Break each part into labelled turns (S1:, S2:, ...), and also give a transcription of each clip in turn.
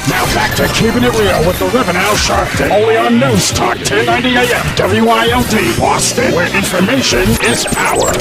S1: Now back to Keeping It Real with the Reverend Al Sharpton. Only on News Talk 1090 AM, WYLD, Boston, where information is power.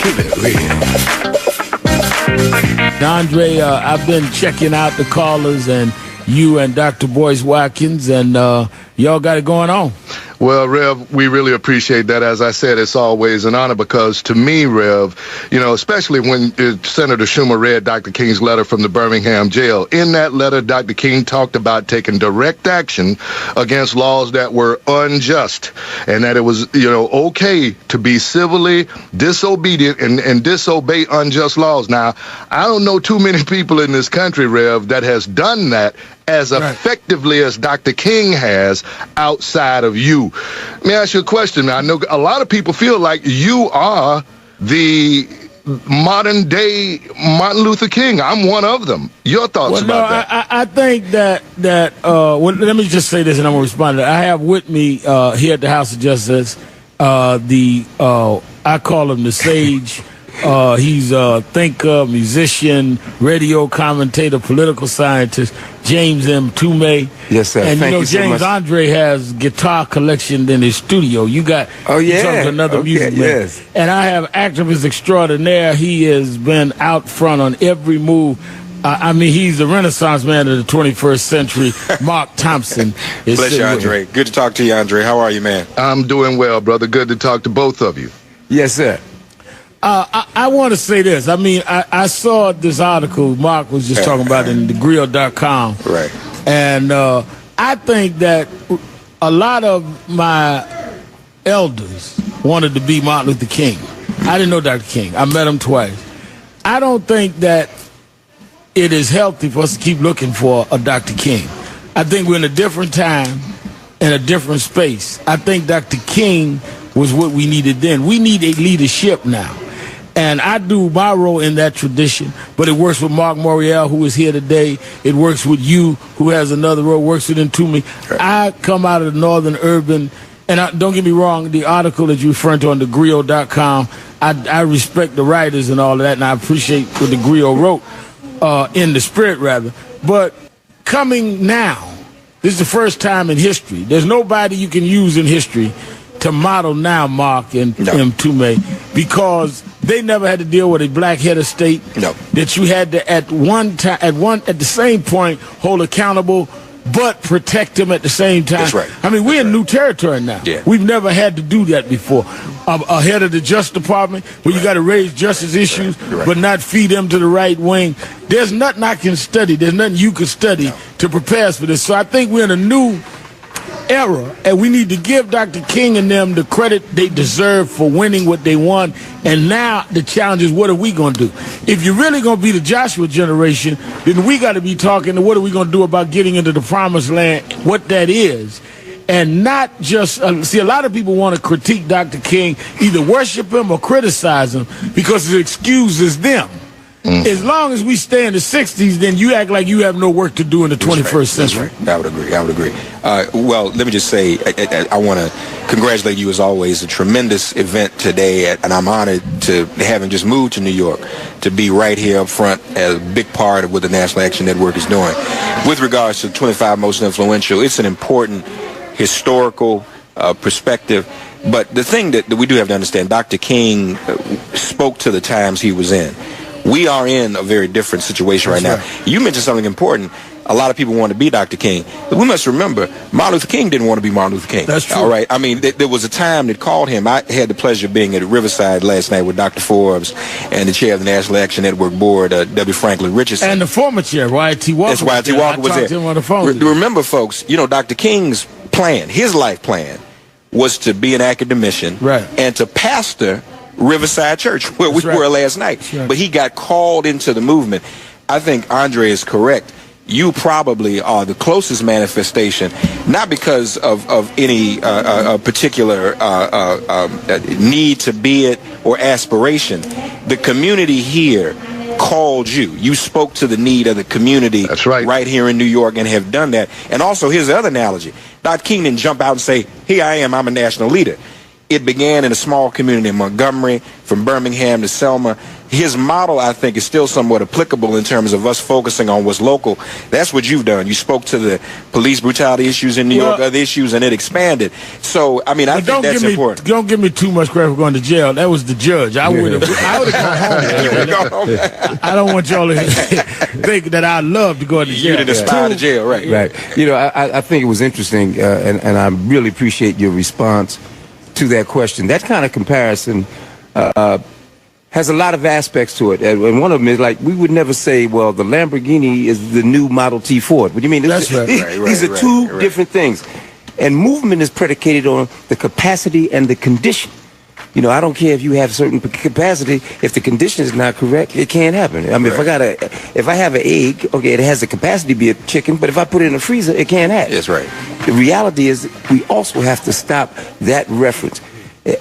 S2: Keep it real.
S3: Andre, I've been checking out the callers and you and Dr. Boyce Watkins, and y'all got it going on.
S4: Well, Rev, we really appreciate that. As I said, it's always an honor because to me, Rev, especially when Senator Schumer read Dr. King's letter from the Birmingham jail. In that letter, Dr. King talked about taking direct action against laws that were unjust and that it was, okay to be civilly disobedient and disobey unjust laws. Now, I don't know too many people in this country, Rev, that has done that as effectively as Dr. King has outside of you. Let me ask you a question. I know a lot of people feel like you are the modern day Martin Luther King. I'm one of them. Your thoughts about that?
S3: I think that let me just say this and I'm going to respond to that. I have with me here at the House of Justice I call him the sage. He's a thinker, musician, radio commentator, political scientist, James M. Tume.
S2: Yes, sir.
S3: And
S2: Thank you
S3: James
S2: so much.
S3: Andre has guitar collection in his studio. You got another music man.
S2: Yes.
S3: And I have activist extraordinaire. He has been out front on every move. He's the Renaissance man of the 21st century. Mark Thompson is
S5: Bless you, Andre. Good to talk to you, Andre. How are you, man?
S4: I'm doing well, brother. Good to talk to both of you.
S2: Yes, sir.
S3: I want to say this. I saw this article Mark was just talking about in thegrill.com.
S5: Right.
S3: And I think that a lot of my elders wanted to be Martin Luther King. I didn't know Dr. King. I met him twice. I don't think that it is healthy for us to keep looking for a Dr. King. I think we're in a different time, in a different space. I think Dr. King was what we needed then. We need a leadership now. And I do my role in that tradition, but it works with Mark Morial, who is here today. It works with you, who has another role, works with Toomey. I come out of the northern urban, and don't get me wrong, the article that you're referring to on thegrill.com, I respect the writers and all of that, and I appreciate what the Grill wrote, in the spirit, rather. But coming now, this is the first time in history. There's nobody you can use in history to model now, Mark and M. Tume, because they never had to deal with a black head of state that you had to at the same point hold accountable, but protect them at the same time.
S5: That's right.
S3: We're in new territory now.
S5: Yeah.
S3: We've never had to do that before. A head of the Justice Department where you got to raise justice issues, but not feed them to the right wing. There's nothing I can study. There's nothing you can study to prepare us for this. So I think we're in a new era, and we need to give Dr. King and them the credit they deserve for winning what they won. And now the challenge is, what are we going to do? If you're really going to be the Joshua generation, then we got to be talking to what are we going to do about getting into the promised land, what that is. And not just, see, a lot of people want to critique Dr. King, either worship him or criticize him because it excuses them. As long as we stay in the 60s, then you act like you have no work to do in the 21st century.
S5: Right. I would agree. Well, let me just say, I want to congratulate you as always. A tremendous event today, and I'm honored to having just moved to New York to be right here up front as a big part of what the National Action Network is doing. With regards to 25 most influential, it's an important historical perspective. But the thing that we do have to understand, Dr. King spoke to the times he was in. We are in a very different situation right now. You mentioned something important. A lot of people want to be Dr. King. But we must remember, Martin Luther King didn't want to be Martin Luther King.
S3: That's true.
S5: All right. There was a time that called him. I had the pleasure of being at Riverside last night with Dr. Forbes and the chair of the National Action Network Board, W. Franklin Richardson.
S3: And the former chair, Y.T. Walker.
S5: That's Y.T. Walker was there.
S3: To him on the phone.
S5: Remember, folks, Dr. King's plan, his life plan, was to be an academician and to pastor Riverside Church, where we were last night. But he got called into the movement. I think Andre is correct. You probably are the closest manifestation, not because of any particular need to be it or aspiration. The community here called you. You spoke to the need of the community.
S4: That's right
S5: here in New York, and have done that. And also, here's the other analogy. Dr. King didn't jump out and say, here I am, I'm a national leader. It began in a small community in Montgomery, from Birmingham to Selma. his model, I think, is still somewhat applicable in terms of us focusing on what's local. That's what you've done. You spoke to the police brutality issues in New York, other issues, and it expanded. So, I mean, I think that's important.
S3: Don't give me too much credit for going to jail. That was the judge. I would have gone home. I don't want y'all to think that I love to go to jail.
S5: You didn't aspire to jail, right?
S2: Right. You know, I think it was interesting, and I really appreciate your response to that question. That kind of comparison has a lot of aspects to it, and one of them is like, we would never say, well, the Lamborghini is the new Model T Ford. What do you mean?
S3: That's right.
S2: These are two different things, and movement is predicated on the capacity and the condition. You know, I don't care if you have certain capacity. If the condition is not correct, it can't happen. I mean, if I have an egg, okay, it has the capacity to be a chicken, but if I put it in a freezer, it can't hatch.
S5: That's right.
S2: The reality is, we also have to stop that reference.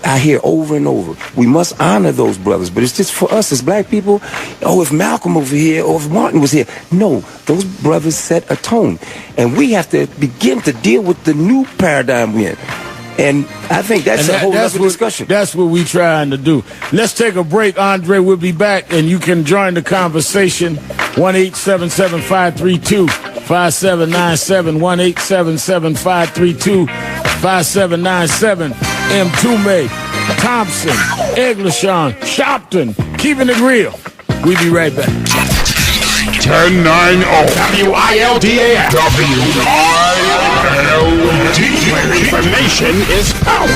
S2: I hear over and over, we must honor those brothers, but it's just for us as black people. Oh, if Malcolm over here or if Martin was here. No, those brothers set a tone, and we have to begin to deal with the new paradigm we're in. And I think that's a whole other discussion.
S3: That's what we're trying to do. Let's take a break, Andre. We'll be back, and you can join the conversation. 1-877-532-5797. 1-877-532-5797. M. Toomey, Thompson, Eglishan, Sharpton, keeping it real. We'll be right back.
S1: 1090 WILDAF. WILD. Where information is power.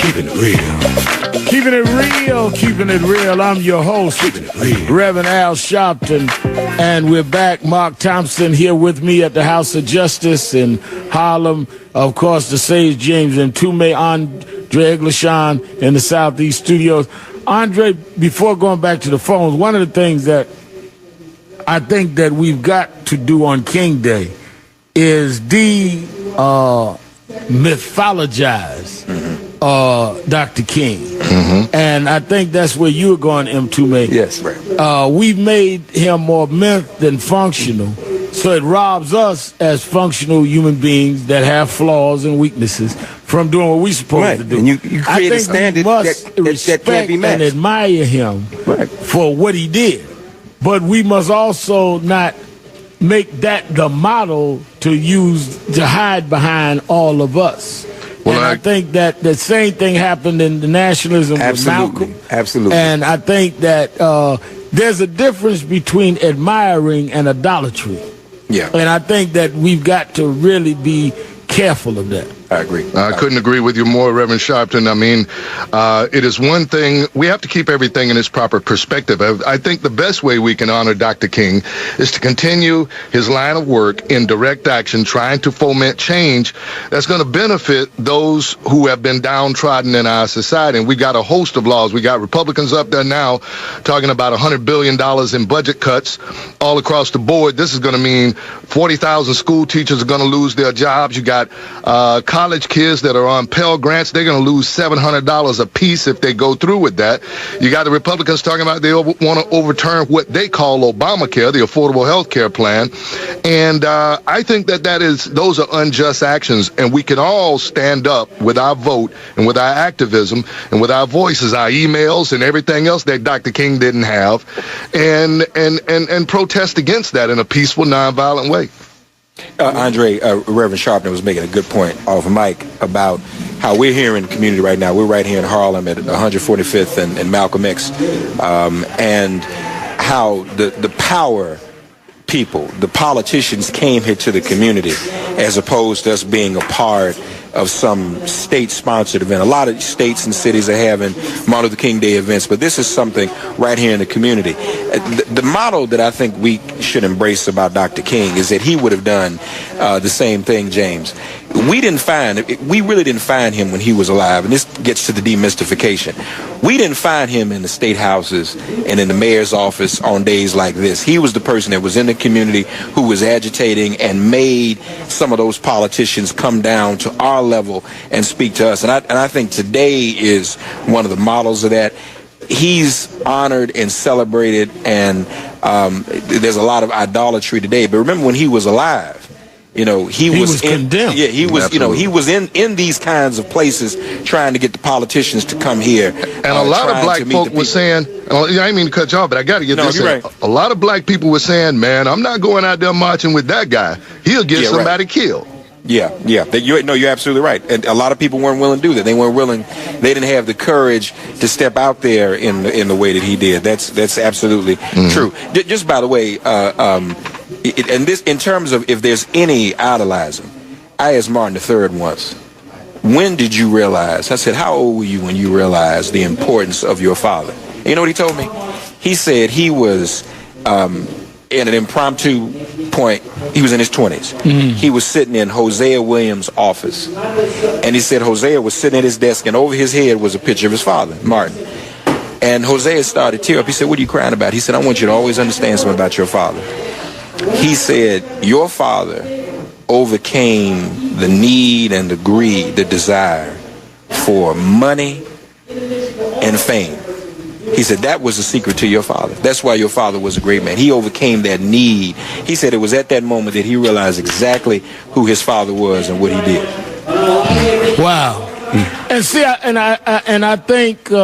S2: Keeping it real.
S3: Keeping it real, keeping it real. I'm your host, Reverend Al Sharpton, and we're back. Mark Thompson here with me at the House of Justice in Harlem. Of course, the Sage James and Toomey, Andre Eglishan in the Southeast Studios. Andre, before going back to the phones, one of the things that I think that we've got to do on King Day is mythologize Dr. King. And I think that's where you're going, M. Toomey.
S2: Yes, right.
S3: We've made him more myth than functional, so it robs us as functional human beings that have flaws and weaknesses from doing what we're supposed to do.
S2: And you create a standard that can't be met.
S3: And admire him for what he did. But we must also not make that the model to use to hide behind all of us. Well, and I think that the same thing happened in the nationalism with Malcolm.
S2: Absolutely.
S3: And I think that there's a difference between admiring and idolatry.
S5: Yeah.
S3: And I think that we've got to really be careful of that.
S5: I agree.
S4: I couldn't agree with you more, Reverend Sharpton. I mean, it is one thing. We have to keep everything in its proper perspective. I think the best way we can honor Dr. King is to continue his line of work in direct action, trying to foment change that's going to benefit those who have been downtrodden in our society. And we got a host of laws. We got Republicans up there now talking about $100 billion in budget cuts all across the board. This is going to mean 40,000 school teachers are going to lose their jobs. You got college kids that are on Pell Grants. They're going to lose $700 a piece if they go through with that. You got the Republicans talking about they want to overturn what they call Obamacare, the Affordable Health Care Plan. And I think that those are unjust actions, and we can all stand up with our vote and with our activism and with our voices, our emails and everything else that Dr. King didn't have, and protest against that in a peaceful, nonviolent way.
S5: Andre, Reverend Sharpton was making a good point off mic about how we're here in the community right now. We're right here in Harlem at 145th and Malcolm X, and how the power people, the politicians, came here to the community as opposed to us being a part of some state-sponsored event. A lot of states and cities are having Martin Luther King Day events, but this is something right here in the community. The model that I think we should embrace about Dr. King is that he would have done the same thing, James. We really didn't find him when he was alive, and this gets to the demystification. We didn't find him in the state houses and in the mayor's office on days like this. He was the person that was in the community who was agitating and made some of those politicians come down to our level and speak to us. And I think today is one of the models of that. He's honored and celebrated, and there's a lot of idolatry today. But remember when he was alive, he was
S3: condemned.
S5: Yeah, he was.
S4: Absolutely.
S5: He was in these kinds of places trying to get the politicians to come here.
S4: And a lot of black folk were saying, I didn't mean to cut you off, but I got to get this in.
S5: Right.
S4: A lot of black people were saying, man, I'm not going out there marching with that guy. He'll get somebody killed.
S5: Yeah. You're absolutely right. And a lot of people weren't willing to do that. They weren't willing. They didn't have the courage to step out there in the way that he did. That's absolutely true. Just by the way, and this, in terms of if there's any idolizing, I asked Martin III once, when did you realize? I said, how old were you when you realized the importance of your father? And you know what he told me? He said he was in an impromptu point. He was in his 20s. He was sitting in Hosea Williams' office, and he said Hosea was sitting at his desk, and over his head was a picture of his father, Martin. And Hosea started to tear up. He said, what are you crying about? He said, I want you to always understand something about your father. He said, your father overcame the need and the greed, the desire for money and fame. He said that was the secret to your father. That's why your father was a great man. He overcame that need. He said it was at that moment that he realized exactly who his father was and what he did.
S3: Wow. And see, I think, I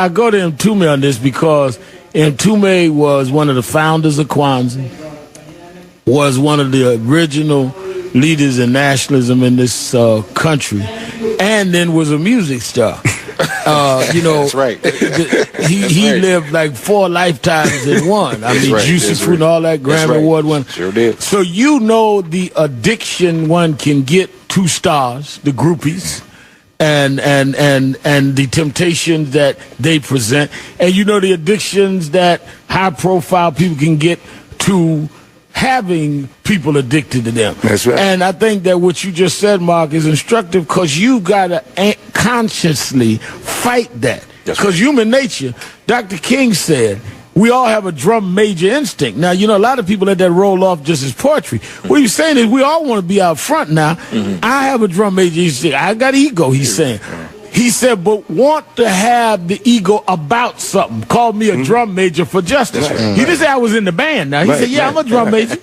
S3: go to Mtume on this because Mtume was one of the founders of Kwanzaa, was one of the original leaders in nationalism in this country, and then was a music star.
S5: That's right.
S3: He lived like 4 lifetimes in one. I mean, Juicy Fruit and all that Grammy Award one.
S5: Sure did.
S3: So the addiction one can get to stars, the groupies, and the temptations that they present, and the addictions that high-profile people can get to having people addicted to them.
S2: That's right.
S3: And I think that what you just said, Mark, is instructive because you got to consciously fight that. Because human nature, Dr. King said, we all have a drum major instinct. Now, a lot of people let that roll off just as poetry. What he's saying is we all want to be out front now. I have a drum major instinct. I got ego, he's saying. He said, but want to have the ego about something. Called me a drum major for justice. He didn't say I was in the band now. He said, I'm a drum major,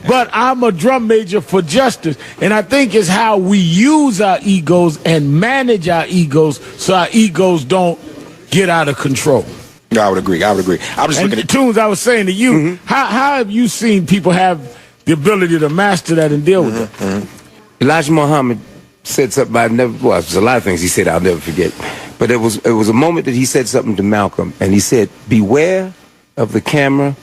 S3: but I'm a drum major for justice. And I think it's how we use our egos and manage our egos so our egos don't get out of control.
S5: I would agree. I was looking at
S3: Tunes, I was saying to you, how have you seen people have the ability to master that and deal with it?
S2: Elijah Muhammad said something there's a lot of things he said I'll never forget. But it was a moment that he said something to Malcolm, and he said, beware of the camera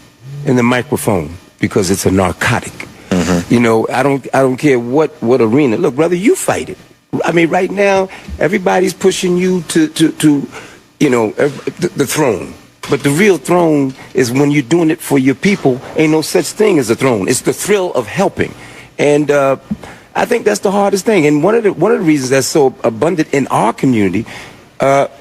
S2: and the microphone because it's a narcotic. I don't care what arena. Look, brother, you fight it. I mean, right now, everybody's pushing you to the throne. But the real throne is when you're doing it for your people. Ain't no such thing as a throne. It's the thrill of helping. And I think that's the hardest thing. And one of the reasons that's so abundant in our community,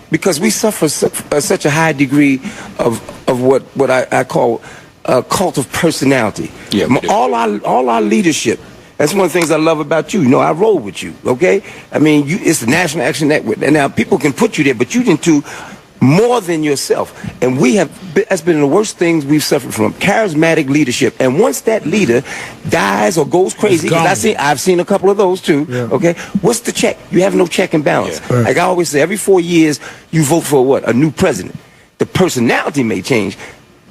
S2: because we suffer such a high degree of what I call a cult of personality.
S5: Yeah,
S2: all our leadership. That's one of the things I love about you. I roll with you, okay? I mean, it's the National Action Network. And now people can put you there, but you can do more than yourself. And that's been the worst things we've suffered from, charismatic leadership. And once that leader dies or goes crazy, because I've seen a couple of those too, okay? What's the check? You have no check and balance.
S3: Yeah.
S2: Like I always say, every 4 years, you vote for what? A new president. The personality may change,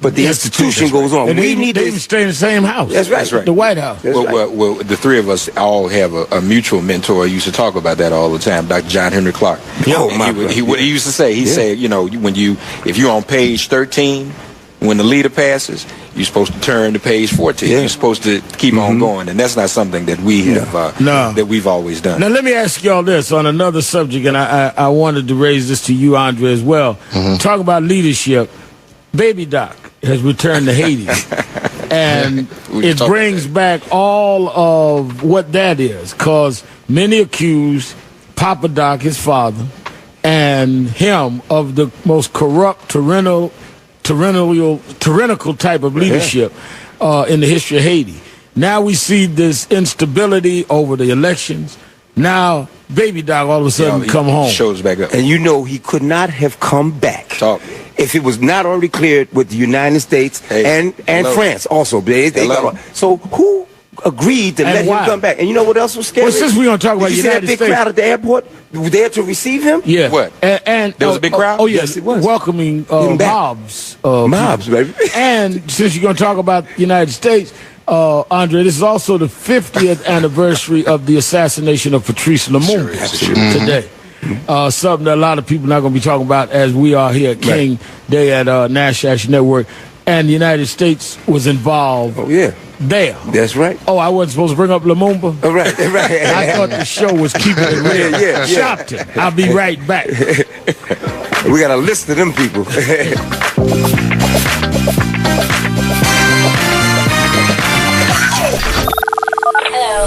S2: but the institution goes on.
S3: And they even stay in the same house.
S2: That's right.
S3: The White House.
S5: Well, the three of us all have a mutual mentor. He used to talk about that all the time, Dr. John Henry Clark. What he used to say, he said, if you're on page 13, when the leader passes, you're supposed to turn to page 14. You're supposed to keep on going, and that's not something that we have that we've always done.
S3: Now let me ask y'all this on another subject, and I wanted to raise this to you, Andre, as well. Talk about leadership. Baby Doc has returned to Haiti, and it brings back all of what that is, because many accuse Papa Doc, his father, and him of the most corrupt, tyrannical type of leadership in the history of Haiti. Now we see this instability over the elections. Now Baby Doc all of a sudden come home.
S5: Shows back up.
S2: And he could not have come back. If it was not already cleared with the United States and France also. So who agreed to
S3: And
S2: let
S3: why?
S2: him come back. And you know what else was scary?
S3: Well, since we're going to talk about
S2: Did you see that
S3: United
S2: big
S3: States.
S2: crowd at the airport there to receive him?
S3: Yeah.
S5: What?
S3: And
S5: There was a big crowd?
S3: Oh, yeah.
S2: Yes, it was.
S3: Welcoming
S2: Him back.
S3: mobs.
S2: Mobs, baby.
S3: And since you're going to talk about the United States, Andre, this is also the 50th anniversary of the assassination of Patrice Lumumba today. Something that a lot of people are not going to be talking about as we are here at King Day at Nash Action Network. And the United States was involved
S2: Oh, yeah.
S3: there.
S2: That's right.
S3: Oh, I wasn't supposed to bring up Lumumba?
S2: All right, right.
S3: I thought the show was keeping it real.
S2: Yeah.
S3: Sharpton. I'll be right back.
S2: We got a list of them people.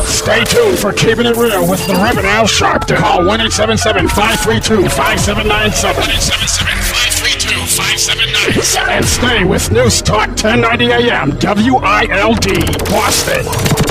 S1: Stay tuned for Keeping It Real with the Reverend Al Sharpton. Call 1-877-532-5797. 1-877-532-5797. And stay with News Talk 1090 AM, WILD, Boston.